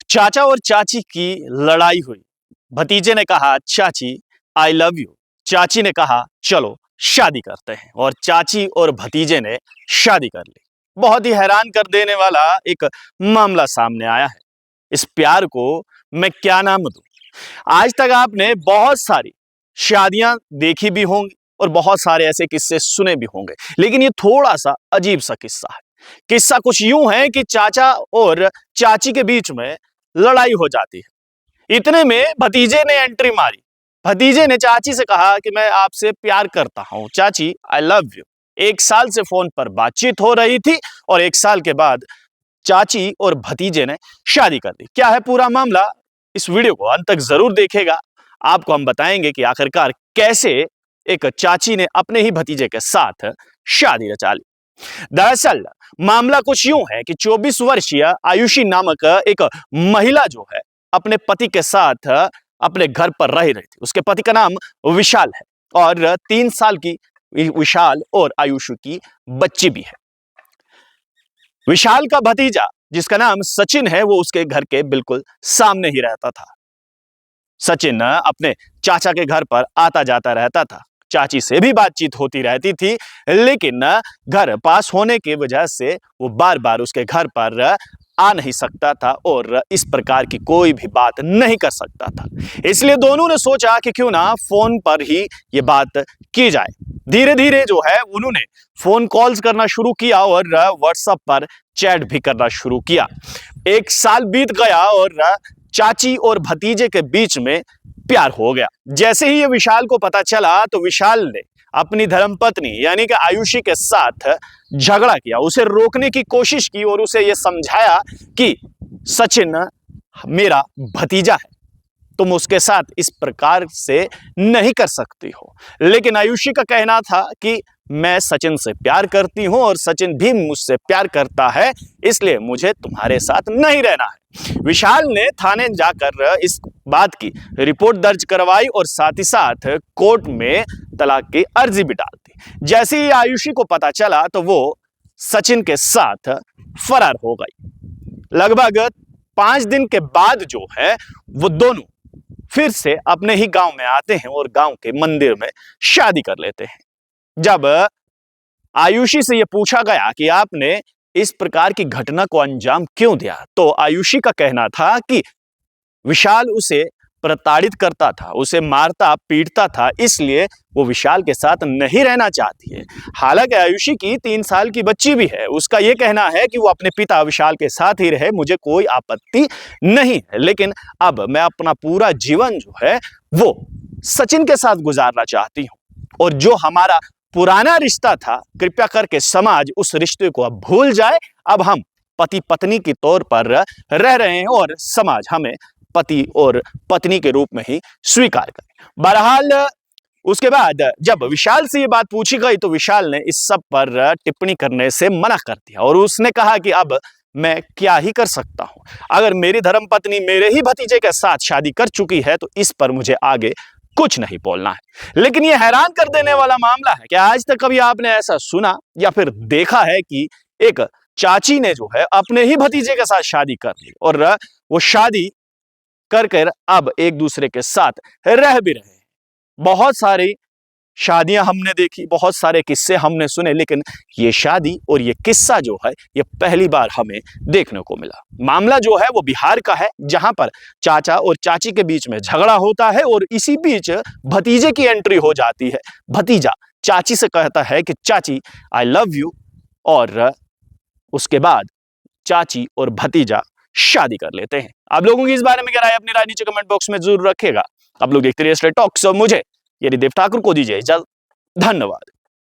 चाचा और चाची की लड़ाई हुई। भतीजे ने कहा, चाची आई लव यू। चाची ने कहा, चलो शादी करते हैं। और चाची और भतीजे ने शादी कर ली। बहुत ही हैरान कर देने वाला एक मामला सामने आया है। इस प्यार को मैं क्या नाम दूं? आज तक आपने बहुत सारी शादियां देखी भी होंगी और बहुत सारे ऐसे किस्से सुने भी होंगे, लेकिन ये थोड़ा सा अजीब सा किस्सा है। किस्सा कुछ यूं है कि चाचा और चाची के बीच में लड़ाई हो जाती है। इतने में भतीजे ने एंट्री मारी। भतीजे ने चाची से कहा कि मैं आपसे प्यार करता हूं चाची, आई लव यू। 1 साल से फोन पर बातचीत हो रही थी और 1 साल के बाद चाची और भतीजे ने शादी कर दी। क्या है पूरा मामला, इस वीडियो को अंत तक जरूर देखेगा। आपको हम बताएंगे कि आखिरकार कैसे एक चाची ने अपने ही भतीजे के साथ शादी रचा ली। दरअसल मामला कुछ यूं है कि 24 वर्षीय आयुषी नामक एक महिला जो है अपने पति के साथ अपने घर पर रह रही थी। उसके पति का नाम विशाल है और 3 साल की विशाल और आयुषी की बच्ची भी है। विशाल का भतीजा जिसका नाम सचिन है वो उसके घर के बिल्कुल सामने ही रहता था। सचिन अपने चाचा के घर पर आता जाता रहता था। चाची से भी बातचीत होती रहती थी, लेकिन घर पास होने की वजह से वो बार बार उसके घर पर आ नहीं सकता था और इस प्रकार की कोई भी बात नहीं कर सकता था। इसलिए दोनों ने सोचा कि क्यों ना फोन पर ही ये बात की जाए। धीरे धीरे जो है उन्होंने फोन कॉल्स करना शुरू किया और व्हाट्सएप पर चैट भी करना शुरू किया। 1 साल बीत गया और चाची और भतीजे के बीच में प्यार हो गया। जैसे ही ये विशाल को पता चला तो विशाल ने अपनी धर्मपत्नी यानी कि आयुषी के साथ झगड़ा किया, उसे रोकने की कोशिश की और उसे यह समझाया कि सचिन मेरा भतीजा है, तुम उसके साथ इस प्रकार से नहीं कर सकती हो। लेकिन आयुषी का कहना था कि मैं सचिन से प्यार करती हूं और सचिन भी मुझसे प्यार करता है, इसलिए मुझे तुम्हारे साथ नहीं रहना है। विशाल ने थाने जाकर इस बात की रिपोर्ट दर्ज करवाई और साथ ही साथ कोर्ट में तलाक की अर्जी भी डाल दी। जैसे ही आयुषी को पता चला तो वो सचिन के साथ फरार हो गई। लगभग 5 दिन के बाद जो है वो दोनों फिर से अपने ही गांव में आते हैं और गांव के मंदिर में शादी कर लेते हैं। जब आयुषी से यह पूछा गया कि आपने इस प्रकार की घटना को अंजाम क्यों दिया, तो आयुषी का कहना था कि विशाल उसे प्रताड़ित करता था, उसे मारता पीटता था, इसलिए वो विशाल के साथ नहीं रहना चाहती है। हालांकि आयुषी की 3 साल की बच्ची भी है। उसका यह कहना है कि वो अपने पिता विशाल के साथ ही रहे, मुझे कोई आपत्ति नहीं है, लेकिन अब मैं अपना पूरा जीवन जो है वो सचिन के साथ गुजारना चाहती हूं और जो हमारा पुराना रिश्ता था कृपया करके समाज उस रिश्ते को अब भूल जाए। अब हम पति पत्नी के तौर पर रह रहे हैं और समाज हमें पति और पत्नी के रूप में ही स्वीकार करे। बहरहाल उसके बाद जब विशाल से ये बात पूछी गई तो विशाल ने इस सब पर टिप्पणी करने से मना कर दिया और उसने कहा कि अब मैं क्या ही कर सकता हूं, अगर मेरी धर्मपत्नी मेरे ही भतीजे के साथ शादी कर चुकी है तो इस पर मुझे आगे कुछ नहीं बोलना है। लेकिन यह हैरान कर देने वाला मामला है कि आज तक कभी आपने ऐसा सुना या फिर देखा है कि एक चाची ने जो है अपने ही भतीजे के साथ शादी कर ली और वो शादी कर कर अब एक दूसरे के साथ रह भी रहे हैं। बहुत सारी शादियां हमने देखी, बहुत सारे किस्से हमने सुने, लेकिन ये शादी और ये किस्सा जो है ये पहली बार हमें देखने को मिला। मामला जो है वो बिहार का है, जहां पर चाचा और चाची के बीच में झगड़ा होता है और इसी बीच भतीजे की एंट्री हो जाती है। भतीजा चाची से कहता है कि चाची आई लव यू और उसके बाद चाची और भतीजा शादी कर लेते हैं। आप लोगों की इस बारे में क्या राय, अपनी राय नीचे कमेंट बॉक्स में जरूर रखेगा। आप लोग देखते रहिए स्ट्रेट टॉक्स और मुझे यानी देव ठाकुर को दीजिए इजाजत। धन्यवाद।